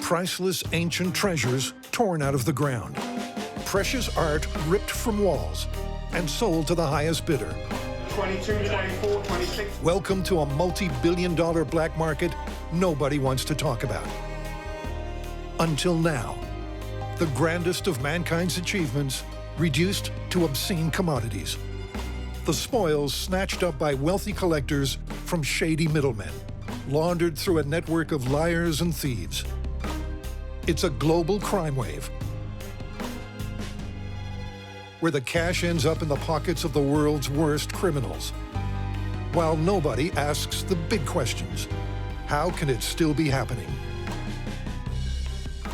Priceless ancient treasures torn out of the ground. Precious art ripped from walls and sold to the highest bidder. 22, 24, 26. Welcome to a multi-billion-dollar black market nobody wants to talk about. Until now, the grandest of mankind's achievements reduced to obscene commodities. The spoils snatched up by wealthy collectors from shady middlemen, laundered through a network of liars and thieves. It's a global crime wave, where the cash ends up in the pockets of the world's worst criminals. While nobody asks the big questions, how can it still be happening?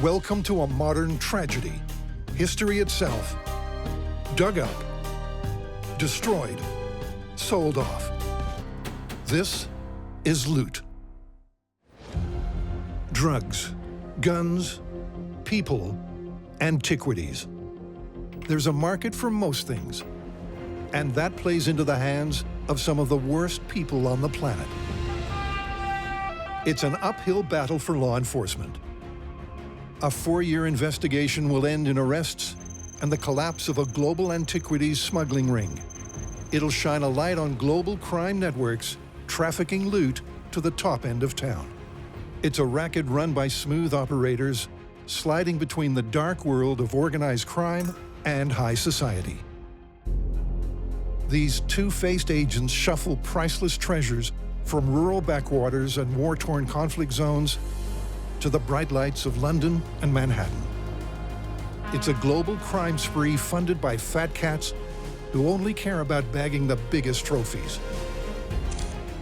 Welcome to a modern tragedy. History itself, dug up, destroyed, sold off. This is loot. Drugs, guns, people, antiquities. There's a market for most things, and that plays into the hands of some of the worst people on the planet. It's an uphill battle for law enforcement. A 4-year investigation will end in arrests and the collapse of a global antiquities smuggling ring. It'll shine a light on global crime networks trafficking loot to the top end of town. It's a racket run by smooth operators, sliding between the dark world of organized crime and high society. These two-faced agents shuffle priceless treasures from rural backwaters and war-torn conflict zones to the bright lights of London and Manhattan. It's a global crime spree funded by fat cats who only care about bagging the biggest trophies.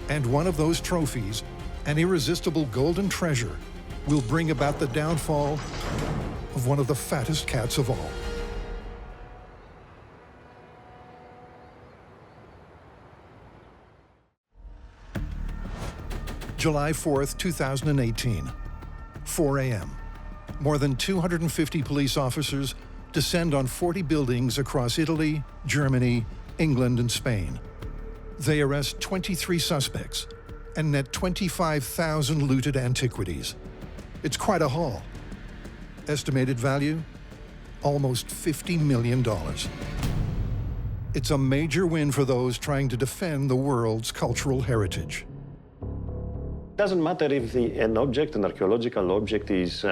And one of those trophies, an irresistible golden treasure, will bring about the downfall of one of the fattest cats of all. July 4th, 2018, 4 a.m. More than 250 police officers descend on 40 buildings across Italy, Germany, England, and Spain. They arrest 23 suspects and net 25,000 looted antiquities. It's quite a haul. Estimated value? Almost $50 million. It's a major win for those trying to defend the world's cultural heritage. Doesn't matter if an archaeological object, is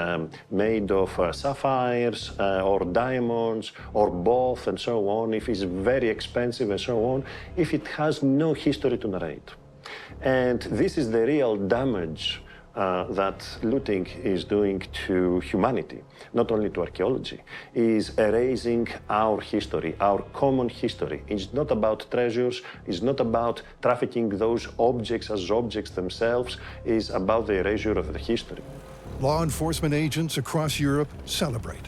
made of sapphires or diamonds or both and so on, if it's very expensive and so on, if it has no history to narrate. And this is the real damage that looting is doing to humanity, not only to archaeology, is erasing our history, our common history. It's not about treasures, it's not about trafficking those objects as objects themselves, it's about the erasure of the history. Law enforcement agents across Europe celebrate.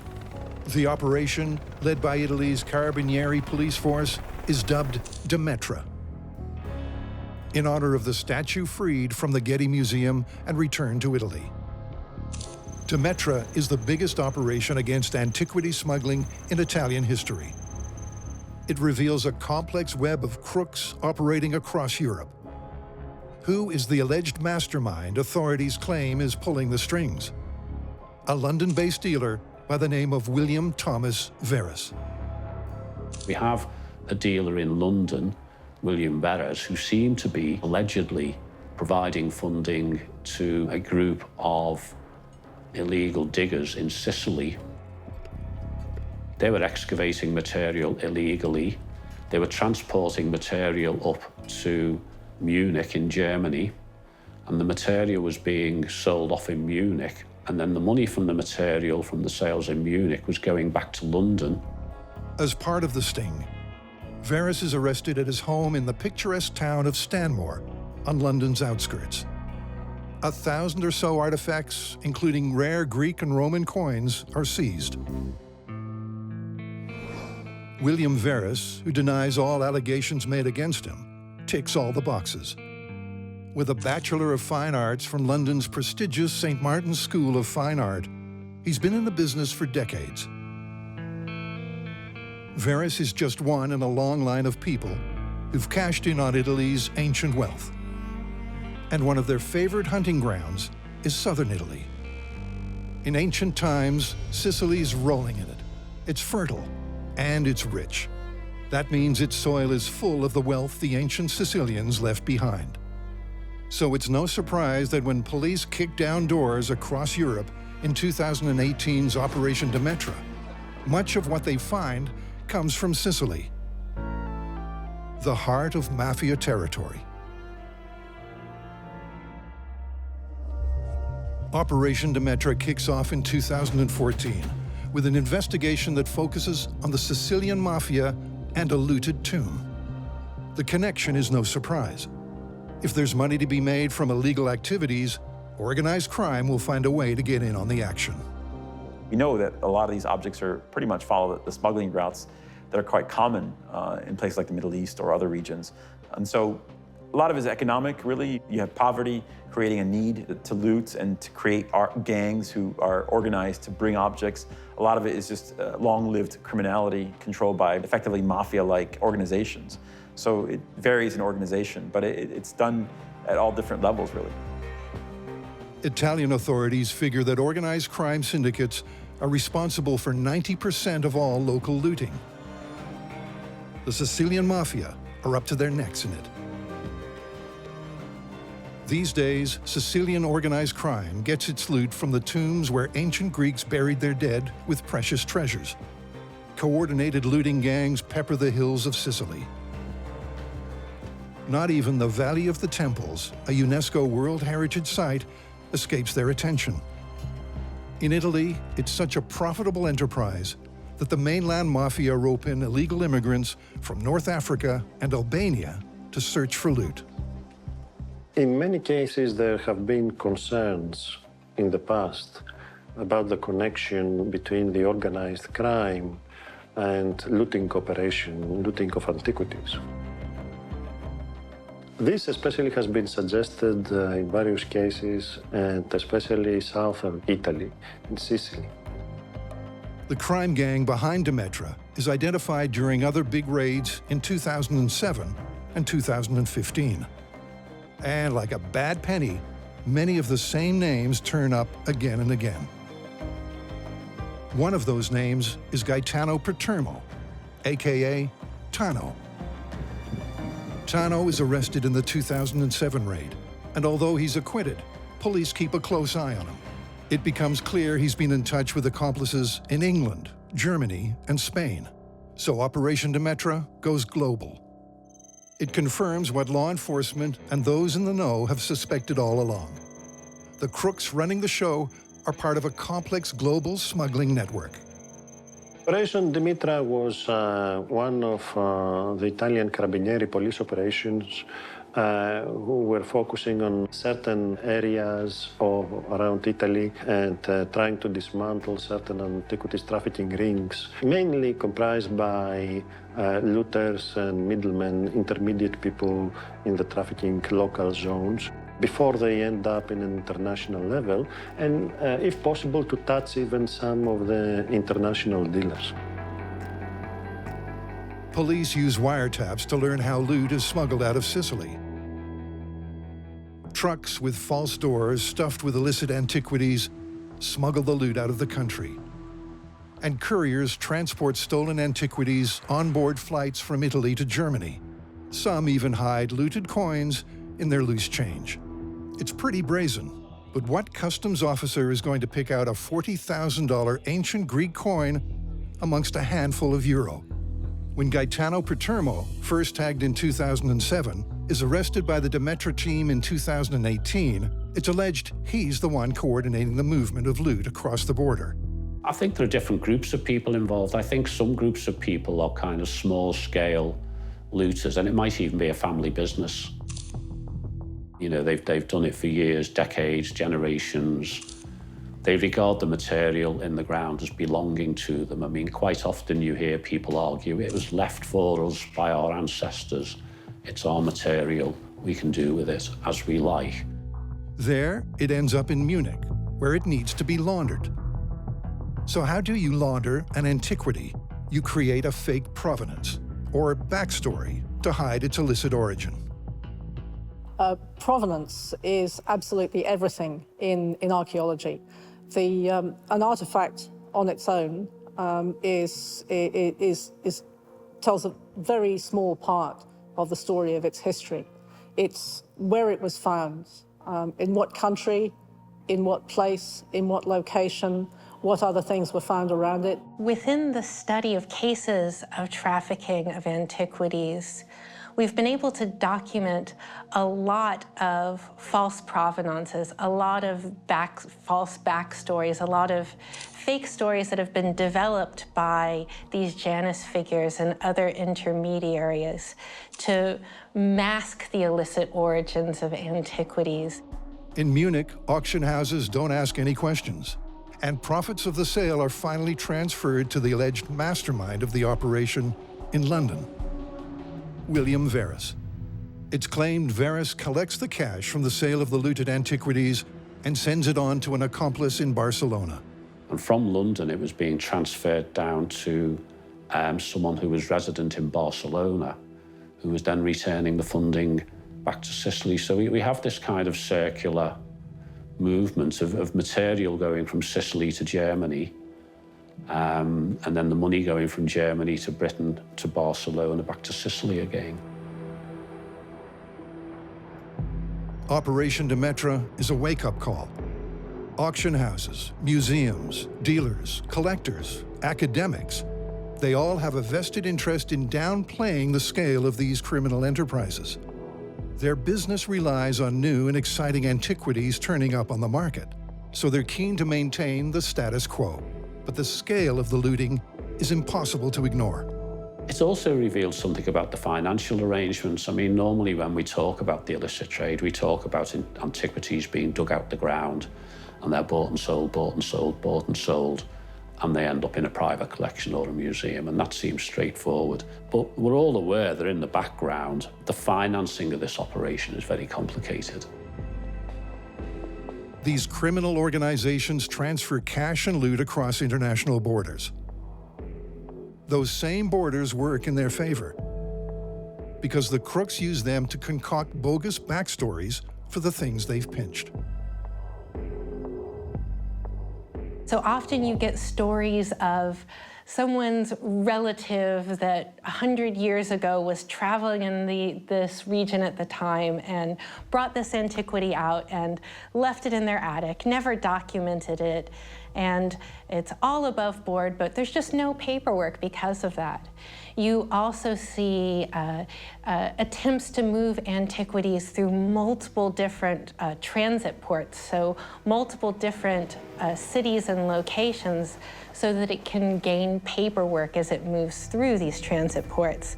The operation, led by Italy's Carabinieri police force, is dubbed Demetra, in honor of the statue freed from the Getty Museum and returned to Italy. Demetra is the biggest operation against antiquity smuggling in Italian history. It reveals a complex web of crooks operating across Europe. Who is the alleged mastermind authorities claim is pulling the strings? A London-based dealer by the name of William Thomas Verus. We have a dealer in London, William Verus, who seemed to be allegedly providing funding to a group of illegal diggers in Sicily. They were excavating material illegally. They were transporting material up to Munich in Germany, and the material was being sold off in Munich, and then the money from the material from the sales in Munich was going back to London. As part of the sting, Verus is arrested at his home in the picturesque town of Stanmore on London's outskirts. 1,000 or so artifacts, including rare Greek and Roman coins, are seized. William Verus, who denies all allegations made against him, ticks all the boxes. With a Bachelor of Fine Arts from London's prestigious St. Martin's School of Fine Art, he's been in the business for decades. Verus is just one in a long line of people who've cashed in on Italy's ancient wealth. And one of their favorite hunting grounds is southern Italy. In ancient times, Sicily's rolling in it. It's fertile and it's rich. That means its soil is full of the wealth the ancient Sicilians left behind. So it's no surprise that when police kicked down doors across Europe in 2018's Operation Demetra, much of what they find comes from Sicily, the heart of mafia territory. Operation Demetra kicks off in 2014 with an investigation that focuses on the Sicilian mafia and a looted tomb. The connection is no surprise. If there's money to be made from illegal activities, organized crime will find a way to get in on the action. We know that a lot of these objects are pretty much follow the smuggling routes that are quite common in places like the Middle East or other regions. And so a lot of it is economic, really. You have poverty creating a need to loot and to create gangs who are organized to bring objects. A lot of it is just long-lived criminality controlled by effectively mafia-like organizations. So it varies in organization, but it's done at all different levels, really. Italian authorities figure that organized crime syndicates are responsible for 90% of all local looting. The Sicilian mafia are up to their necks in it. These days, Sicilian organized crime gets its loot from the tombs where ancient Greeks buried their dead with precious treasures. Coordinated looting gangs pepper the hills of Sicily. Not even the Valley of the Temples, a UNESCO World Heritage Site, escapes their attention. In Italy, it's such a profitable enterprise that the mainland mafia rope in illegal immigrants from North Africa and Albania to search for loot. In many cases, there have been concerns in the past about the connection between the organized crime and looting operation, looting of antiquities. This especially has been suggested in various cases, and especially south of Italy, in Sicily. The crime gang behind Demetra is identified during other big raids in 2007 and 2015. And like a bad penny, many of the same names turn up again and again. One of those names is Gaetano Patermo, aka Tano. Tano is arrested in the 2007 raid, and although he's acquitted, police keep a close eye on him. It becomes clear he's been in touch with accomplices in England, Germany, and Spain. So Operation Demetra goes global. It confirms what law enforcement and those in the know have suspected all along. The crooks running the show are part of a complex global smuggling network. Operation Demetra was one of the Italian Carabinieri police operations who were focusing on certain areas around Italy and trying to dismantle certain antiquities trafficking rings, mainly comprised by looters and middlemen, intermediate people in the trafficking local zones, before they end up in an international level, and if possible, to touch even some of the international dealers. Police use wiretaps to learn how loot is smuggled out of Sicily. Trucks with false doors stuffed with illicit antiquities smuggle the loot out of the country. And couriers transport stolen antiquities on board flights from Italy to Germany. Some even hide looted coins in their loose change. It's pretty brazen, but what customs officer is going to pick out a $40,000 ancient Greek coin amongst a handful of euro? When Gaetano Patermo, first tagged in 2007, is arrested by the Demetra team in 2018, it's alleged he's the one coordinating the movement of loot across the border. I think there are different groups of people involved. I think some groups of people are kind of small-scale looters, and it might even be a family business. You know, they've done it for years, decades, generations. They regard the material in the ground as belonging to them. I mean, quite often you hear people argue, it was left for us by our ancestors. It's our material. We can do with it as we like. There, it ends up in Munich, where it needs to be laundered. So how do you launder an antiquity? You create a fake provenance, or backstory, to hide its illicit origin. Provenance is absolutely everything in archaeology. An artifact on its own tells a very small part of the story of its history. It's where it was found, in what country, in what place, in what location, what other things were found around it. Within the study of cases of trafficking of antiquities, we've been able to document a lot of false provenances, a lot of false backstories, a lot of fake stories that have been developed by these Janus figures and other intermediaries to mask the illicit origins of antiquities. In Munich, auction houses don't ask any questions, and profits of the sale are finally transferred to the alleged mastermind of the operation in London, William Verus. It's claimed Verus collects the cash from the sale of the looted antiquities and sends it on to an accomplice in Barcelona. And from London, it was being transferred down to someone who was resident in Barcelona, who was then returning the funding back to Sicily. So we have this kind of circular movement of material going from Sicily to Germany, and then the money going from Germany to Britain to Barcelona back to Sicily again. Operation Demetra is a wake-up call. Auction houses, museums, dealers, collectors, academics, they all have a vested interest in downplaying the scale of these criminal enterprises. Their business relies on new and exciting antiquities turning up on the market, so they're keen to maintain the status quo. But the scale of the looting is impossible to ignore. It's also revealed something about the financial arrangements. I mean, normally when we talk about the illicit trade, we talk about antiquities being dug out the ground, and they're bought and sold, bought and sold, bought and sold, and they end up in a private collection or a museum, and that seems straightforward. But we're all aware that in the background, the financing of this operation is very complicated. These criminal organizations transfer cash and loot across international borders. Those same borders work in their favor, because the crooks use them to concoct bogus backstories for the things they've pinched. So often you get stories of someone's relative that 100 years ago was traveling in this region at the time and brought this antiquity out and left it in their attic, never documented it, and it's all above board, but there's just no paperwork because of that. You also see attempts to move antiquities through multiple different transit ports, so multiple different cities and locations, so that it can gain paperwork as it moves through these transit ports.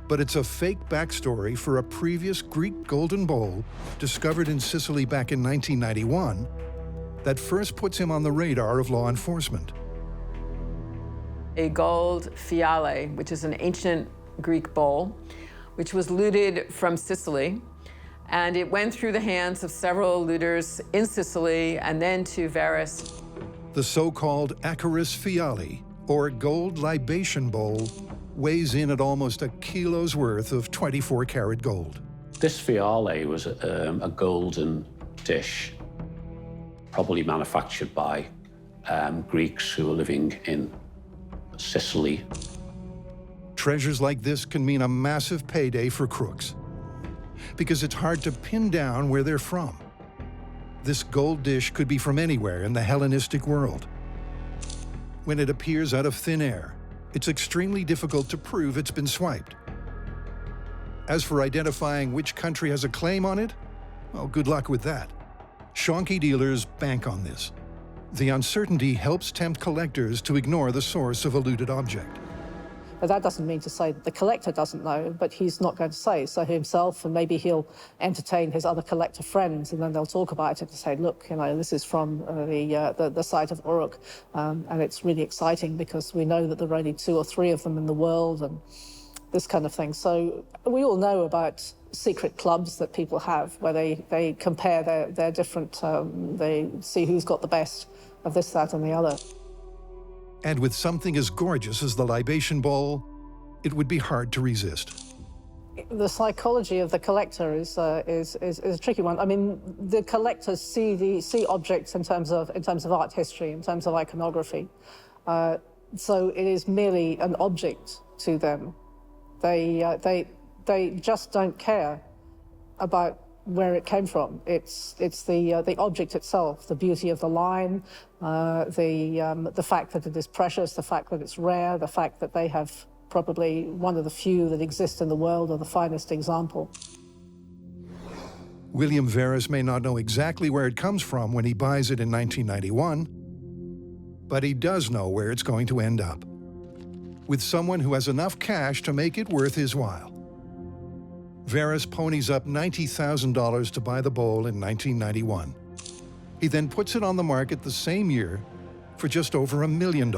But it's a fake backstory for a previous Greek golden bowl discovered in Sicily back in 1991 that first puts him on the radar of law enforcement. A gold fiale, which is an ancient Greek bowl, which was looted from Sicily. And it went through the hands of several looters in Sicily and then to Verus. The so-called Acharis fiale, or gold libation bowl, weighs in at almost a kilo's worth of 24-karat gold. This fiale was a golden dish, probably manufactured by Greeks who were living in Sicily. Treasures like this can mean a massive payday for crooks, because it's hard to pin down where they're from. This gold dish could be from anywhere in the Hellenistic world. When it appears out of thin air, it's extremely difficult to prove it's been swiped. As for identifying which country has a claim on it, well, good luck with that. Shonky dealers bank on this. The uncertainty helps tempt collectors to ignore the source of a looted object. But that doesn't mean to say that the collector doesn't know, but he's not going to say. So himself, and maybe he'll entertain his other collector friends, and then they'll talk about it and say, look, you know, this is from the site of Uruk, and it's really exciting because we know that there are only 2 or 3 of them in the world, and this kind of thing. So we all know about secret clubs that people have where they compare their different, they see who's got the best of this, that, and the other. And with something as gorgeous as the libation bowl, it would be hard to resist. The psychology of the collector is a tricky one. I mean, the collectors see objects in terms of art history, in terms of iconography. So it is merely an object to them. They just don't care about where it came from. It's the object itself, the beauty of the line, the fact that it is precious, the fact that it's rare, the fact that they have probably one of the few that exist in the world, or the finest example. William Verus may not know exactly where it comes from when he buys it in 1991, but he does know where it's going to end up, with someone who has enough cash to make it worth his while. Verus ponies up $90,000 to buy the bowl in 1991. He then puts it on the market the same year for just over $1 million.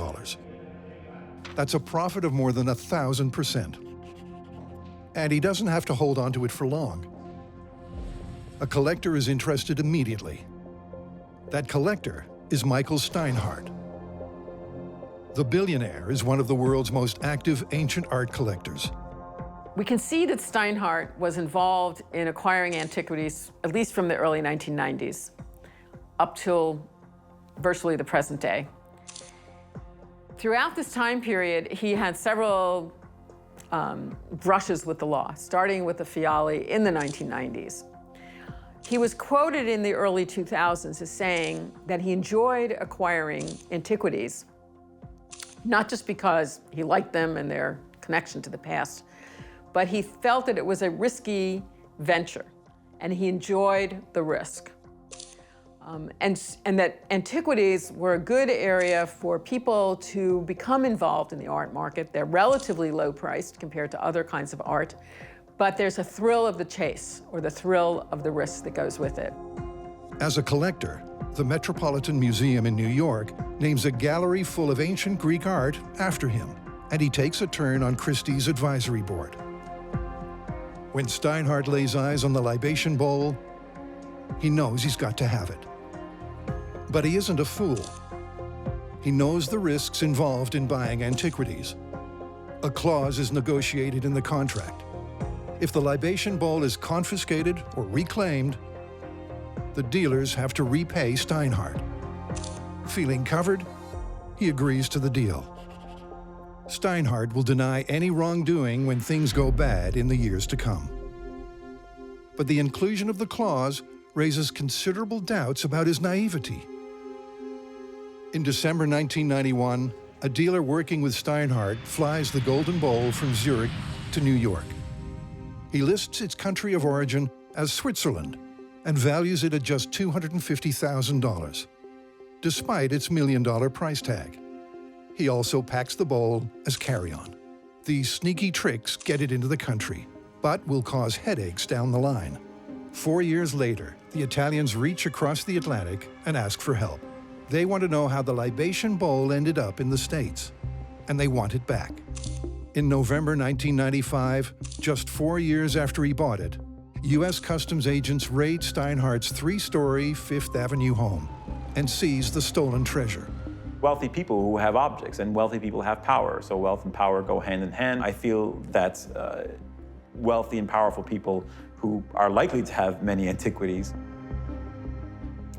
That's a profit of more than 1,000%. And he doesn't have to hold on to it for long. A collector is interested immediately. That collector is Michael Steinhardt. The billionaire is one of the world's most active ancient art collectors. We can see that Steinhardt was involved in acquiring antiquities, at least from the early 1990s, up till virtually the present day. Throughout this time period, he had several brushes with the law, starting with the Fiali in the 1990s. He was quoted in the early 2000s as saying that he enjoyed acquiring antiquities, not just because he liked them and their connection to the past, but he felt that it was a risky venture, and he enjoyed the risk. And that antiquities were a good area for people to become involved in the art market. They're relatively low priced compared to other kinds of art, but there's a thrill of the chase, or the thrill of the risk that goes with it. As a collector, the Metropolitan Museum in New York names a gallery full of ancient Greek art after him, and he takes a turn on Christie's advisory board. When Steinhardt lays eyes on the libation bowl, he knows he's got to have it. But he isn't a fool. He knows the risks involved in buying antiquities. A clause is negotiated in the contract. If the libation bowl is confiscated or reclaimed, the dealers have to repay Steinhardt. Feeling covered, he agrees to the deal. Steinhardt will deny any wrongdoing when things go bad in the years to come. But the inclusion of the clause raises considerable doubts about his naivety. In December 1991, a dealer working with Steinhardt flies the Golden Bowl from Zurich to New York. He lists its country of origin as Switzerland and values it at just $250,000, despite its $1 million price tag. He also packs the bowl as carry-on. These sneaky tricks get it into the country, but will cause headaches down the line. 4 years later, the Italians reach across the Atlantic and ask for help. They want to know how the libation bowl ended up in the States, and they want it back. In November 1995, just 4 years after he bought it, U.S. Customs agents raid Steinhardt's 3-story Fifth Avenue home and seize the stolen treasure. Wealthy people who have objects, and wealthy people have power, so wealth and power go hand in hand. I feel that wealthy and powerful people who are likely to have many antiquities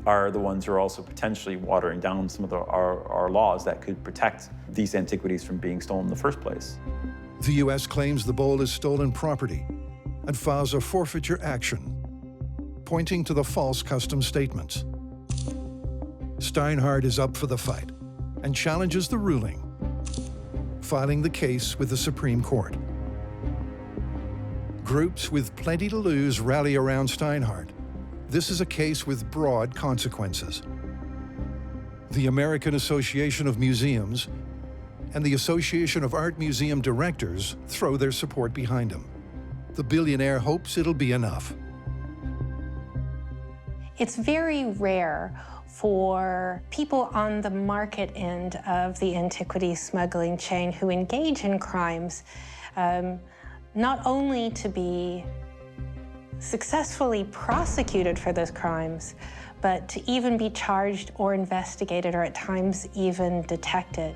are the ones who are also potentially watering down some of our laws that could protect these antiquities from being stolen in the first place. The U.S. claims the bowl is stolen property and files a forfeiture action, pointing to the false customs statements. Steinhardt is up for the fight and challenges the ruling, filing the case with the Supreme Court. Groups with plenty to lose rally around Steinhardt. This is a case with broad consequences. The American Association of Museums and the Association of Art Museum Directors throw their support behind him. The billionaire hopes it'll be enough. It's very rare for people on the market end of the antiquity smuggling chain who engage in crimes, not only to be successfully prosecuted for those crimes, but to even be charged or investigated, or at times even detected.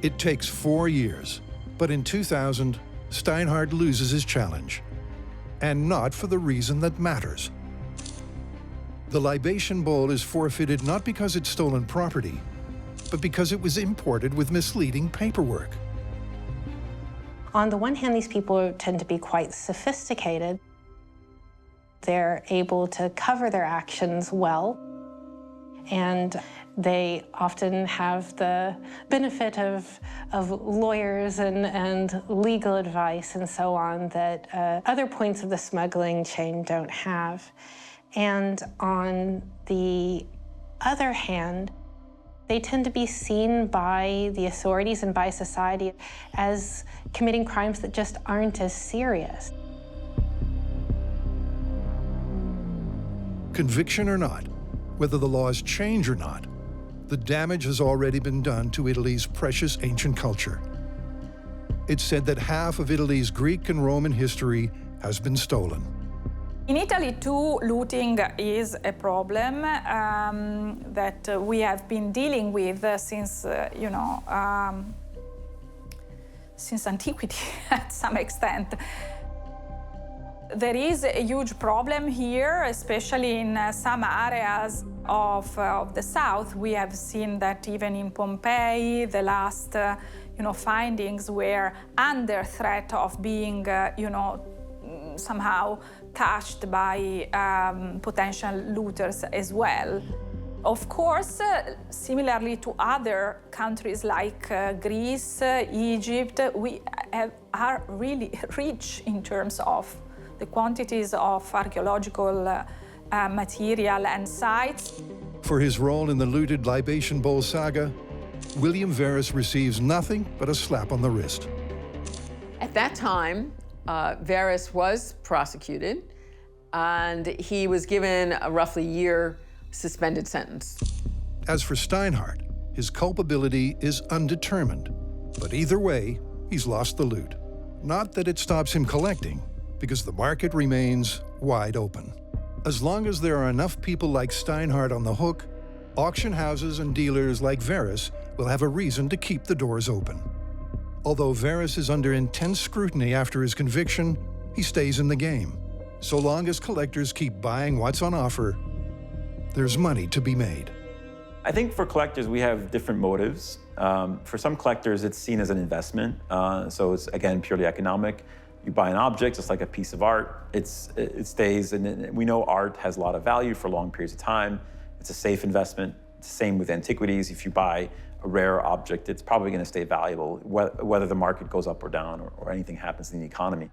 It takes 4 years, but in 2000, Steinhardt loses his challenge, and not for the reason that matters. The libation bowl is forfeited not because it's stolen property, but because it was imported with misleading paperwork. On the one hand, these people tend to be quite sophisticated. They're able to cover their actions well, and they often have the benefit of lawyers and legal advice and so on that other points of the smuggling chain don't have. And on the other hand, they tend to be seen by the authorities and by society as committing crimes that just aren't as serious. Conviction or not, whether the laws change or not, the damage has already been done to Italy's precious ancient culture. It's said that half of Italy's Greek and Roman history has been stolen. In Italy, too, looting is a problem that we have been dealing with since, since antiquity, at some extent. There is a huge problem here, especially in some areas of the south. We have seen that even in Pompeii, the last, findings were under threat of being, somehow touched by potential looters as well. Of course, similarly to other countries like Greece, Egypt, we are really rich in terms of the quantities of archaeological material and sites. For his role in the looted libation bowl saga, William Verus receives nothing but a slap on the wrist. At that time, Verus was prosecuted, and he was given a roughly year suspended sentence. As for Steinhardt, his culpability is undetermined. But either way, he's lost the loot. Not that it stops him collecting, because the market remains wide open. As long as there are enough people like Steinhardt on the hook, auction houses and dealers like Verus will have a reason to keep the doors open. Although Verus is under intense scrutiny after his conviction, he stays in the game. So long as collectors keep buying what's on offer, there's money to be made. I think for collectors, we have different motives. For some collectors, it's seen as an investment. So it's, again, purely economic. You buy an object, it's like a piece of art. It stays, and we know art has a lot of value for long periods of time. It's a safe investment. It's the same with antiquities. If you buy a rare object, it's probably going to stay valuable, whether the market goes up or down or anything happens in the economy.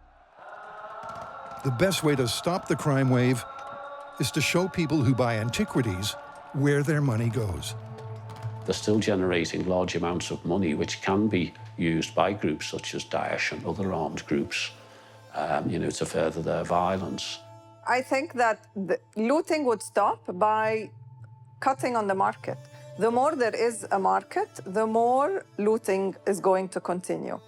The best way to stop the crime wave is to show people who buy antiquities where their money goes. They're still generating large amounts of money, which can be used by groups such as Daesh and other armed groups, to further their violence. I think that the looting would stop by cutting on the market. The more there is a market, the more looting is going to continue.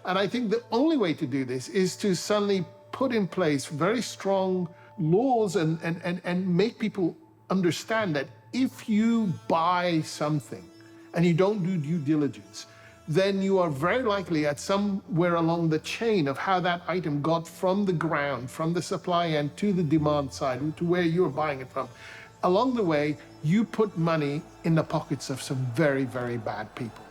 And I think the only way to do this is to suddenly put in place very strong laws and make people understand that if you buy something and you don't do due diligence, then you are very likely at somewhere along the chain of how that item got from the ground, from the supply end to the demand side, to where you're buying it from. Along the way, you put money in the pockets of some very, very bad people.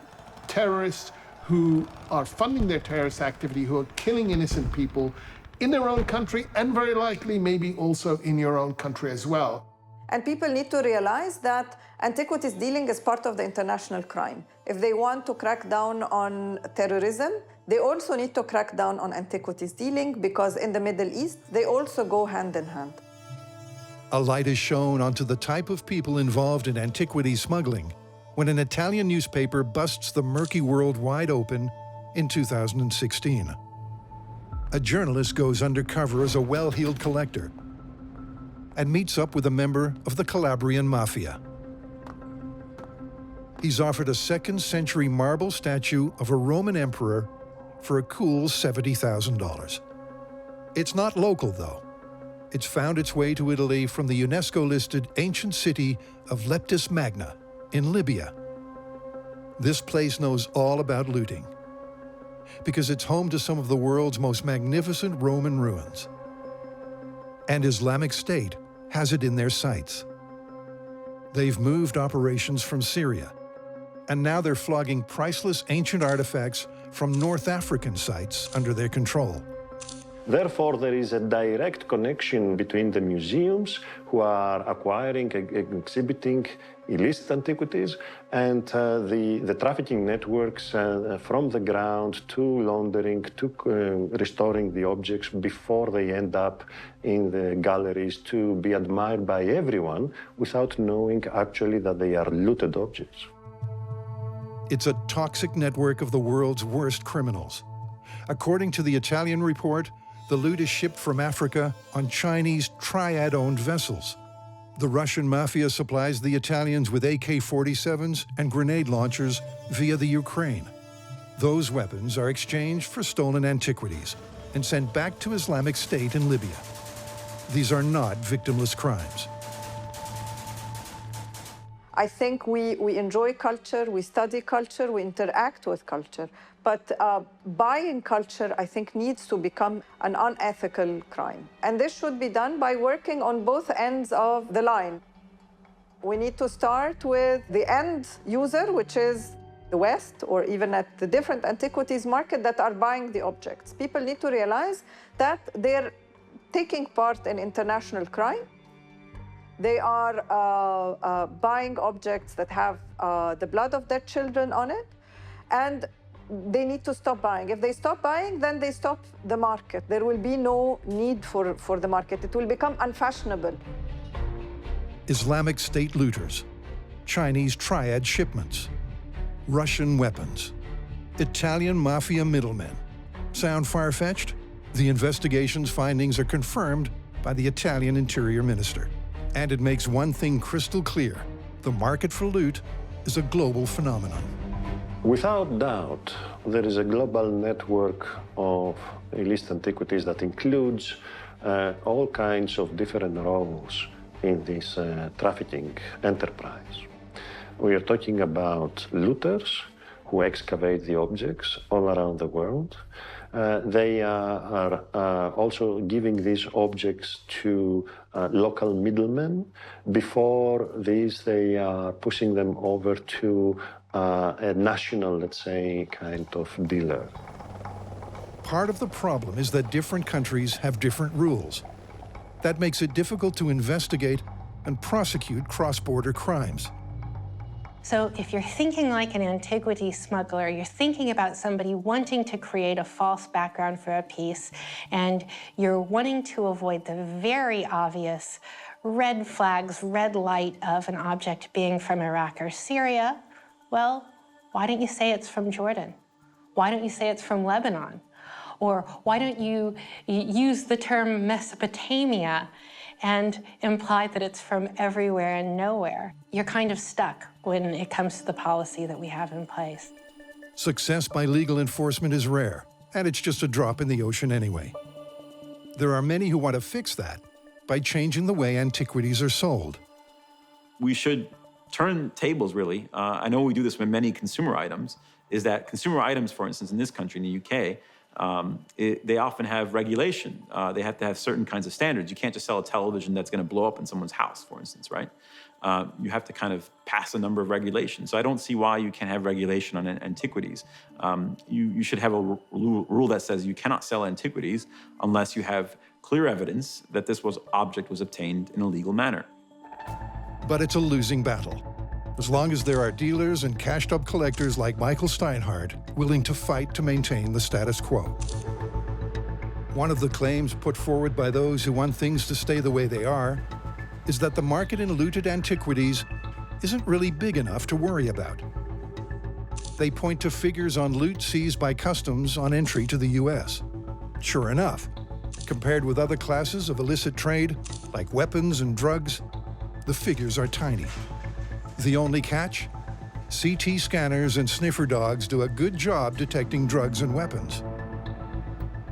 Terrorists who are funding their terrorist activity, who are killing innocent people in their own country, and very likely maybe also in your own country as well. And people need to realize that antiquities dealing is part of the international crime. If they want to crack down on terrorism, they also need to crack down on antiquities dealing, because in the Middle East, they also go hand in hand. A light is shown onto the type of people involved in antiquity smuggling when an Italian newspaper busts the murky world wide open in 2016. A journalist goes undercover as a well-heeled collector and meets up with a member of the Calabrian mafia. He's offered a 2nd century marble statue of a Roman emperor for a cool $70,000. It's not local, though. It's found its way to Italy from the UNESCO-listed ancient city of Leptis Magna in Libya. This place knows all about looting. because it's home to some of the world's most magnificent Roman ruins. And Islamic State has it in their sights. They've moved operations from Syria, and now they're flogging priceless ancient artifacts from North African sites under their control. Therefore, there is a direct connection between the museums who are acquiring and exhibiting illicit antiquities and the trafficking networks from the ground to laundering to restoring the objects before they end up in the galleries to be admired by everyone without knowing actually that they are looted objects. It's a toxic network of the world's worst criminals. According to the Italian report, the loot is shipped from Africa on Chinese Triad-owned vessels. The Russian mafia supplies the Italians with AK-47s and grenade launchers via the Ukraine. Those weapons are exchanged for stolen antiquities and sent back to Islamic State in Libya. These are not victimless crimes. I think we enjoy culture, we study culture, we interact with culture. But buying culture, I think, needs to become an unethical crime. And this should be done by working on both ends of the line. We need to start with the end user, which is the West, or even at the different antiquities market that are buying the objects. People need to realize that they're taking part in international crime. They are buying objects that have the blood of their children on it, and they need to stop buying. If they stop buying, then they stop the market. There will be no need for the market. It will become unfashionable. Islamic State looters, Chinese Triad shipments, Russian weapons, Italian mafia middlemen. Sound far-fetched? The investigation's findings are confirmed by the Italian Interior Minister. And it makes one thing crystal clear: the market for loot is a global phenomenon. Without doubt, there is a global network of illicit antiquities that includes all kinds of different roles in this trafficking enterprise. We are talking about looters who excavate the objects all around the world. They are also giving these objects to local middlemen. Before these, they are pushing them over to a national, let's say, kind of dealer. Part of the problem is that different countries have different rules. That makes it difficult to investigate and prosecute cross-border crimes. So if you're thinking like an antiquity smuggler, you're thinking about somebody wanting to create a false background for a piece, and you're wanting to avoid the very obvious red flags, red light of an object being from Iraq or Syria, well, why don't you say it's from Jordan? Why don't you say it's from Lebanon? Or why don't you use the term Mesopotamia and imply that it's from everywhere and nowhere? You're kind of stuck when it comes to the policy that we have in place. Success by legal enforcement is rare, and it's just a drop in the ocean anyway. There are many who want to fix that by changing the way antiquities are sold. We should turn tables, really. I know we do this with many consumer items, is that consumer items, for instance, in this country, in the UK, they often have regulation. They have to have certain kinds of standards. You can't just sell a television that's going to blow up in someone's house, for instance, right? You have to kind of pass a number of regulations. So I don't see why you can't have regulation on antiquities. You should have a rule that says you cannot sell antiquities unless you have clear evidence that this object was obtained in a legal manner. But it's a losing battle, as long as there are dealers and cashed-up collectors like Michael Steinhardt willing to fight to maintain the status quo. One of the claims put forward by those who want things to stay the way they are is that the market in looted antiquities isn't really big enough to worry about. They point to figures on loot seized by customs on entry to the US. Sure enough, compared with other classes of illicit trade, like weapons and drugs, the figures are tiny. The only catch? CT scanners and sniffer dogs do a good job detecting drugs and weapons.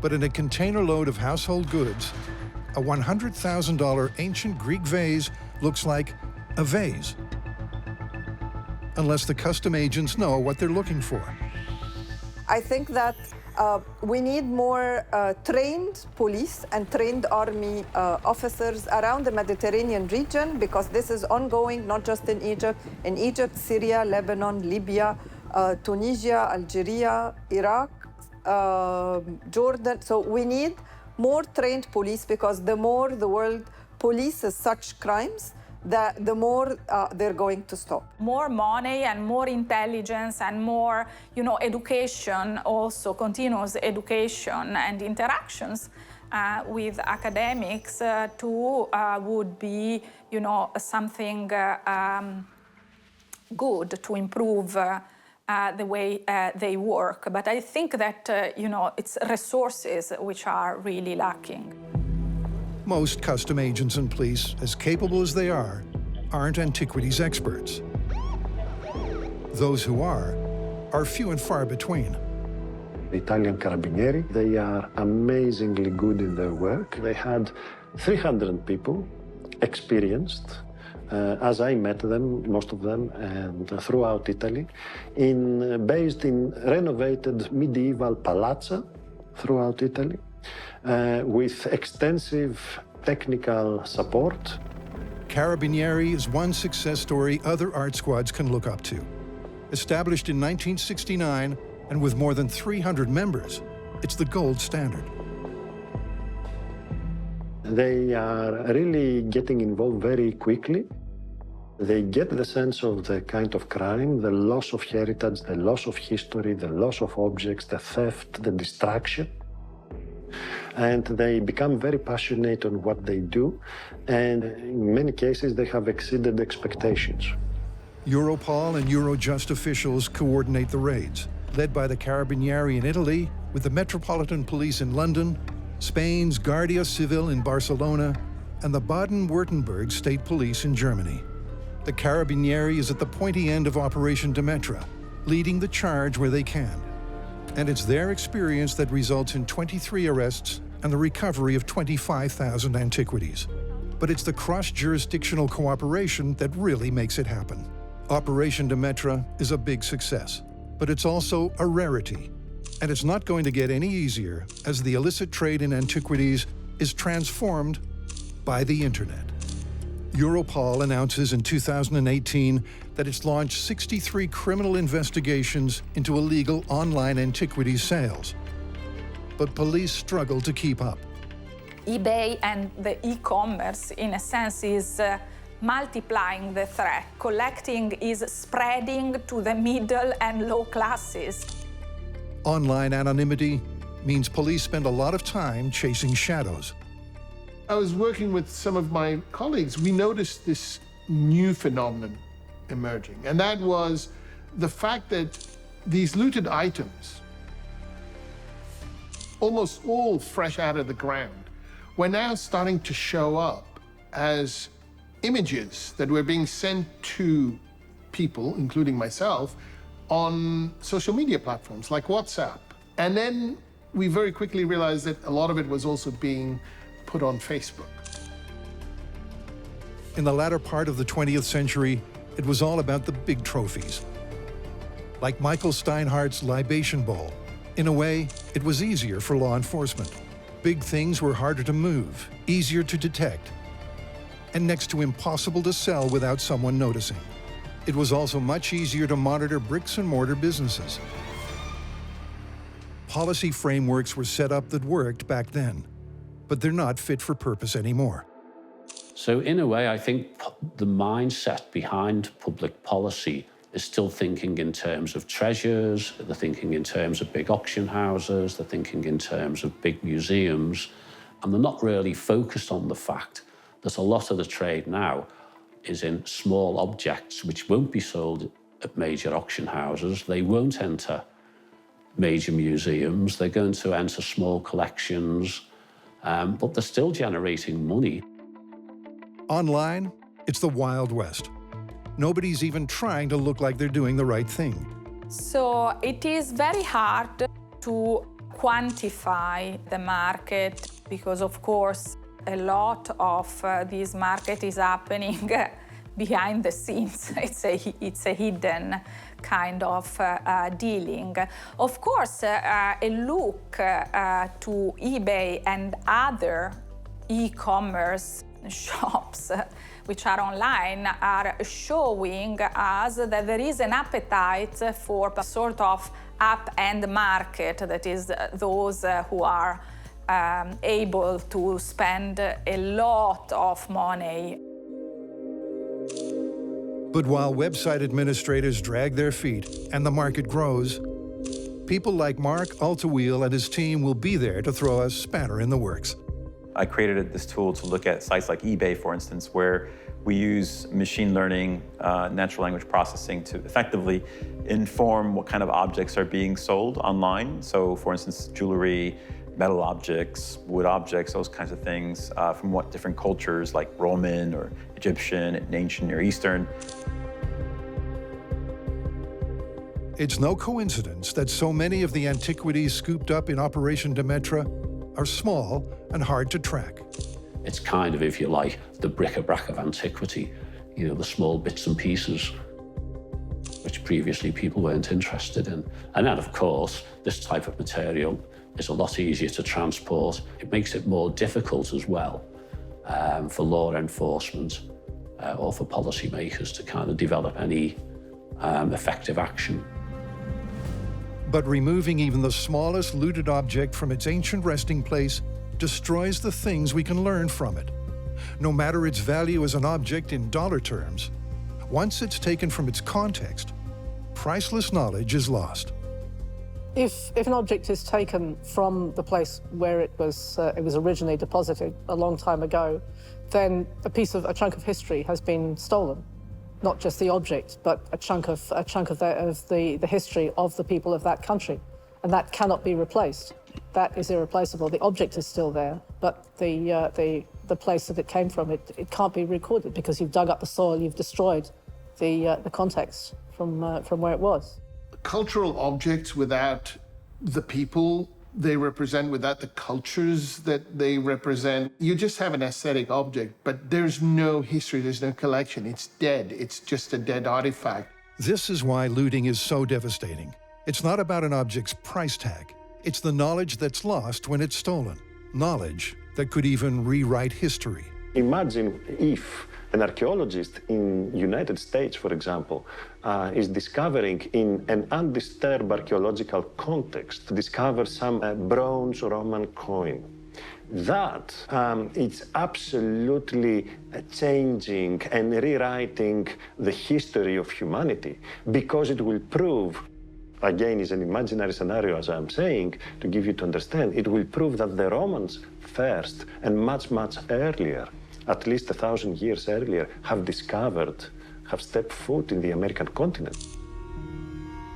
But in a container load of household goods, a $100,000 ancient Greek vase looks like a vase, unless the custom agents know what they're looking for. I think that We need more trained police and trained army officers around the Mediterranean region, because this is ongoing, not just in Egypt, Syria, Lebanon, Libya, Tunisia, Algeria, Iraq, Jordan. So we need more trained police, because the more the world polices such crimes, the more they're going to stop. More money and more intelligence and more, education, also continuous education and interactions with academics would be, something good to improve the way they work. But I think that, it's resources which are really lacking. Most custom agents and police, as capable as they are, aren't antiquities experts. Those who are few and far between. The Italian Carabinieri, they are amazingly good in their work. They had 300 people, experienced, as I met them, most of them, and throughout Italy, based in renovated medieval palazza throughout Italy, with extensive technical support. Carabinieri is one success story other art squads can look up to. Established in 1969 and with more than 300 members, it's the gold standard. They are really getting involved very quickly. They get the sense of the kind of crime, the loss of heritage, the loss of history, the loss of objects, the theft, the destruction. And they become very passionate on what they do, and in many cases they have exceeded expectations. Europol and Eurojust officials coordinate the raids, led by the Carabinieri in Italy, with the Metropolitan Police in London, Spain's Guardia Civil in Barcelona, and the Baden-Württemberg State Police in Germany. The Carabinieri is at the pointy end of Operation Demetra, leading the charge where they can. And it's their experience that results in 23 arrests and the recovery of 25,000 antiquities. But it's the cross-jurisdictional cooperation that really makes it happen. Operation Demetra is a big success, but it's also a rarity. And it's not going to get any easier as the illicit trade in antiquities is transformed by the internet. Europol announces in 2018 that it's launched 63 criminal investigations into illegal online antiquities sales. But police struggle to keep up. eBay and the e-commerce, in a sense, is multiplying the threat. Collecting is spreading to the middle and low classes. Online anonymity means police spend a lot of time chasing shadows. I was working with some of my colleagues. We noticed this new phenomenon emerging, and that was the fact that these looted items, almost all fresh out of the ground, were now starting to show up as images that were being sent to people, including myself, on social media platforms like WhatsApp. And then we very quickly realized that a lot of it was also being put on Facebook. In the latter part of the 20th century, it was all about the big trophies. Like Michael Steinhardt's libation bowl. In a way, it was easier for law enforcement. Big things were harder to move, easier to detect, and next to impossible to sell without someone noticing. It was also much easier to monitor bricks and mortar businesses. Policy frameworks were set up that worked back then, but they're not fit for purpose anymore. So in a way, I think the mindset behind public policy is still thinking in terms of treasures, they're thinking in terms of big auction houses, they're thinking in terms of big museums, and they're not really focused on the fact that a lot of the trade now is in small objects which won't be sold at major auction houses, they won't enter major museums, they're going to enter small collections, but they're still generating money. Online, it's the Wild West. Nobody's even trying to look like they're doing the right thing. So it is very hard to quantify the market because, of course, a lot of this market is happening behind the scenes. It's a hidden kind of dealing. Of course, a look to eBay and other e-commerce shops which are online are showing us that there is an appetite for a sort of up-end market, that is those who are able to spend a lot of money. But while website administrators drag their feet and the market grows, people like Mark Altaweel and his team will be there to throw a spanner in the works. I created this tool to look at sites like eBay, for instance, where we use machine learning, natural language processing to effectively inform what kind of objects are being sold online. So, for instance, jewelry, metal objects, wood objects, those kinds of things, from what different cultures like Roman or Egyptian and ancient Near Eastern. It's no coincidence that so many of the antiquities scooped up in Operation Demetra are small and hard to track. It's kind of, if you like, the bric-a-brac of antiquity, you know, the small bits and pieces which previously people weren't interested in. And then, of course, this type of material is a lot easier to transport. It makes it more difficult as well for law enforcement or for policymakers to kind of develop any effective action. But removing even the smallest looted object from its ancient resting place destroys the things we can learn from it. No matter its value as an object in dollar terms, once it's taken from its context, priceless knowledge is lost. If an object is taken from the place where it was originally deposited a long time ago, then a chunk of history has been stolen. Not just the object, but a chunk of the history of the people of that country, and that cannot be replaced. That is irreplaceable. The object is still there, but the place that it came from, it can't be recorded because you've dug up the soil, you've destroyed the context from where it was. Cultural objects without the people they represent, without the cultures that they represent, you just have an aesthetic object, but there's no history, there's no collection. It's dead. It's just a dead artifact. This is why looting is so devastating. It's not about an object's price tag. It's the knowledge that's lost when it's stolen. Knowledge that could even rewrite history. Imagine if an archaeologist in the United States, for example, is discovering in an undisturbed archaeological context, discovers some bronze Roman coin. That it's absolutely changing and rewriting the history of humanity, because it will prove, again, is an imaginary scenario, as I'm saying, to give you to understand, it will prove that the Romans first and much, much earlier, at least 1,000 years earlier, have stepped foot in the American continent.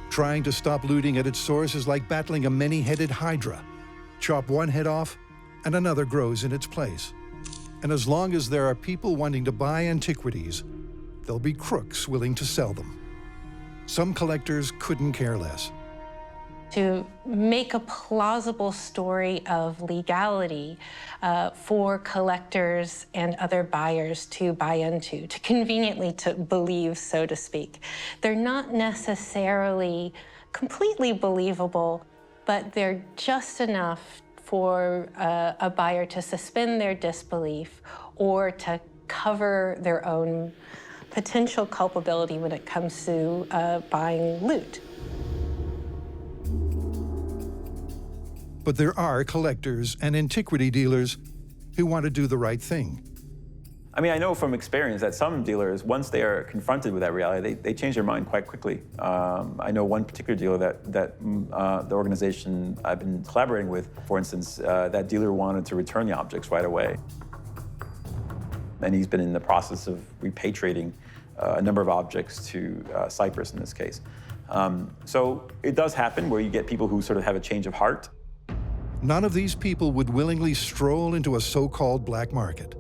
Trying to stop looting at its source is like battling a many-headed hydra. Chop one head off, and another grows in its place. And as long as there are people wanting to buy antiquities, there'll be crooks willing to sell them. Some collectors couldn't care less. To make a plausible story of legality for collectors and other buyers to buy into, to conveniently to believe, so to speak. They're not necessarily completely believable, but they're just enough for a buyer to suspend their disbelief or to cover their own potential culpability when it comes to buying loot. But there are collectors and antiquity dealers who want to do the right thing. I mean, I know from experience that some dealers, once they are confronted with that reality, they change their mind quite quickly. I know one particular dealer that the organization I've been collaborating with, for instance, that dealer wanted to return the objects right away. And he's been in the process of repatriating a number of objects to Cyprus in this case. So it does happen where you get people who sort of have a change of heart. None of these people would willingly stroll into a so-called black market.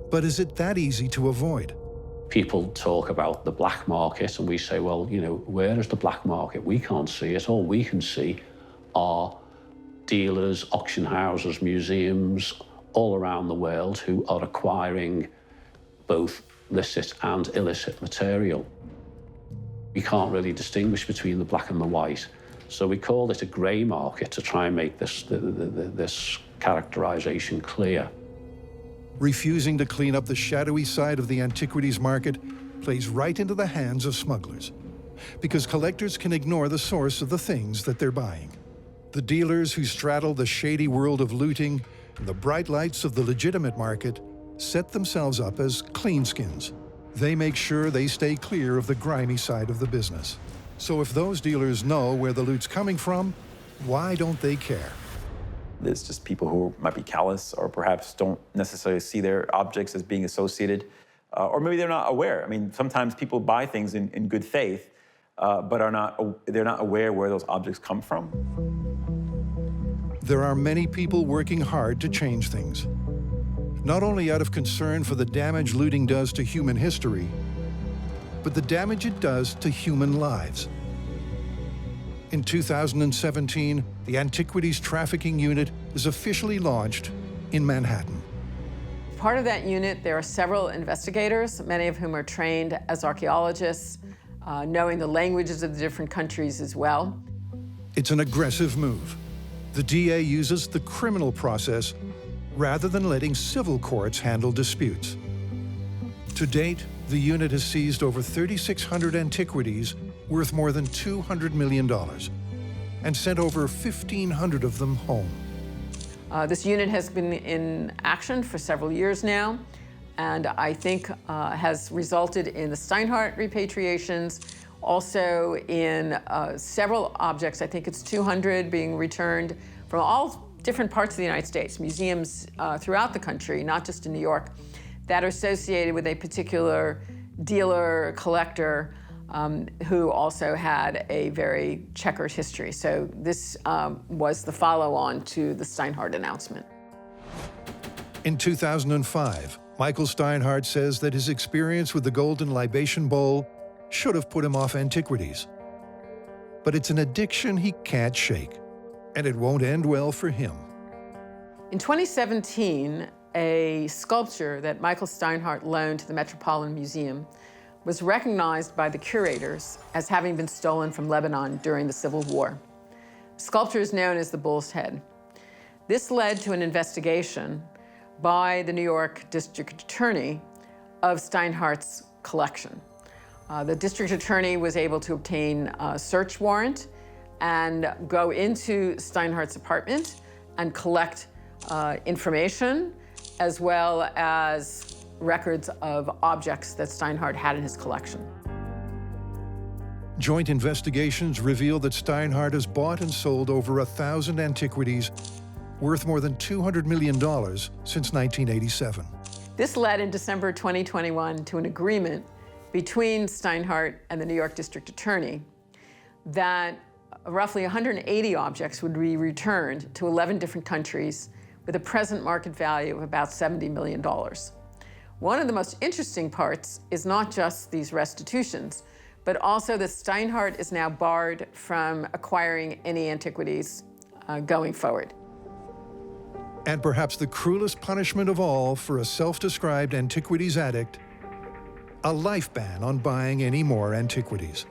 But is it that easy to avoid? People talk about the black market, and we say, well, you know, where is the black market? We can't see it. All we can see are dealers, auction houses, museums all around the world who are acquiring both licit and illicit material. We can't really distinguish between the black and the white. So we call it a grey market to try and make this characterization clear. Refusing to clean up the shadowy side of the antiquities market plays right into the hands of smugglers, because collectors can ignore the source of the things that they're buying. The dealers who straddle the shady world of looting and the bright lights of the legitimate market set themselves up as cleanskins. They make sure they stay clear of the grimy side of the business. So if those dealers know where the loot's coming from, why don't they care? There's just people who might be callous or perhaps don't necessarily see their objects as being associated, or maybe they're not aware. I mean, sometimes people buy things in good faith, but they're not aware where those objects come from. There are many people working hard to change things, not only out of concern for the damage looting does to human history, but the damage it does to human lives. In 2017, the Antiquities Trafficking Unit is officially launched in Manhattan. Part of that unit, there are several investigators, many of whom are trained as archaeologists, knowing the languages of the different countries as well. It's an aggressive move. The DA uses the criminal process rather than letting civil courts handle disputes. To date, the unit has seized over 3,600 antiquities worth more than $200 million and sent over 1,500 of them home. This unit has been in action for several years now, and I think has resulted in the Steinhardt repatriations, also in several objects, I think it's 200 being returned from all different parts of the United States, museums throughout the country, not just in New York, that are associated with a particular dealer, collector, who also had a very checkered history. So this was the follow-on to the Steinhardt announcement. In 2005, Michael Steinhardt says that his experience with the Golden Libation Bowl should have put him off antiquities. But it's an addiction he can't shake, and it won't end well for him. In 2017, a sculpture that Michael Steinhardt loaned to the Metropolitan Museum was recognized by the curators as having been stolen from Lebanon during the Civil War. The sculpture is known as the Bull's Head. This led to an investigation by the New York District Attorney of Steinhardt's collection. The district attorney was able to obtain a search warrant and go into Steinhardt's apartment and collect information, as well as records of objects that Steinhardt had in his collection. Joint investigations reveal that Steinhardt has bought and sold over 1,000 antiquities worth more than $200 million since 1987. This led in December 2021 to an agreement between Steinhardt and the New York District Attorney that roughly 180 objects would be returned to 11 different countries with a present market value of about $70 million. One of the most interesting parts is not just these restitutions, but also that Steinhardt is now barred from acquiring any antiquities going forward. And perhaps the cruelest punishment of all for a self-described antiquities addict, a life ban on buying any more antiquities.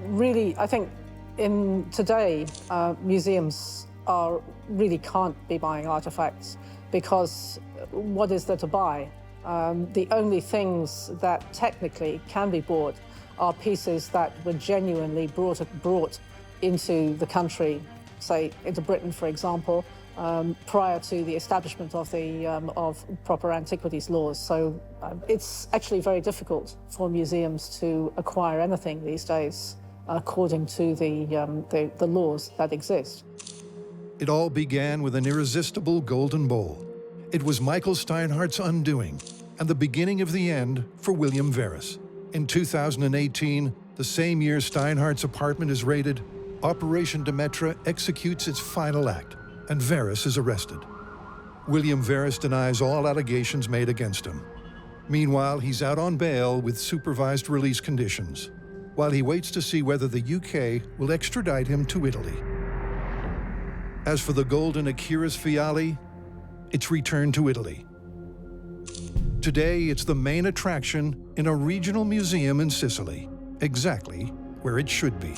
Really, I think today, museums really can't be buying artifacts, because what is there to buy? The only things that technically can be bought are pieces that were genuinely brought into the country, say into Britain, for example, prior to the establishment of proper antiquities laws. So it's actually very difficult for museums to acquire anything these days, according to the laws that exist. It all began with an irresistible golden bowl. It was Michael Steinhardt's undoing and the beginning of the end for William Verus. In 2018, the same year Steinhardt's apartment is raided, Operation Demetra executes its final act, and Verus is arrested. William Verus denies all allegations made against him. Meanwhile, he's out on bail with supervised release conditions, while he waits to see whether the UK will extradite him to Italy. As for the golden Aquiras Fiali, it's returned to Italy. Today, it's the main attraction in a regional museum in Sicily, exactly where it should be.